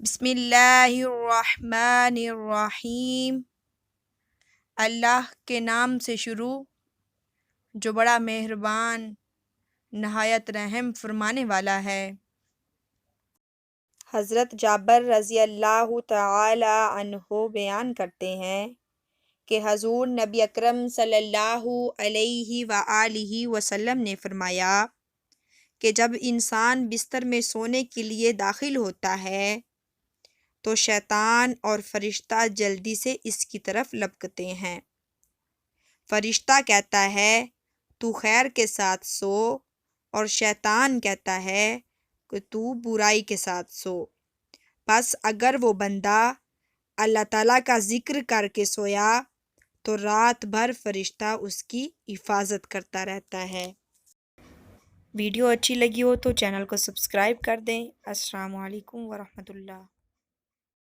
بسم اللہ الرحمن الرحیم۔ اللہ کے نام سے شروع جو بڑا مہربان نہایت رحم فرمانے والا ہے۔ حضرت جابر رضی اللہ تعالی عنہ بیان کرتے ہیں کہ حضور نبی اکرم صلی اللہ علیہ وآلہ وسلم نے فرمایا کہ جب انسان بستر میں سونے کے لیے داخل ہوتا ہے تو شیطان اور فرشتہ جلدی سے اس کی طرف لپکتے ہیں۔ فرشتہ کہتا ہے تو خیر کے ساتھ سو، اور شیطان کہتا ہے کہ تو برائی کے ساتھ سو۔ بس اگر وہ بندہ اللہ تعالیٰ کا ذکر کر کے سویا تو رات بھر فرشتہ اس کی حفاظت کرتا رہتا ہے۔ ویڈیو اچھی لگی ہو تو چینل کو سبسکرائب کر دیں۔ السلام علیکم ورحمۃ اللہ۔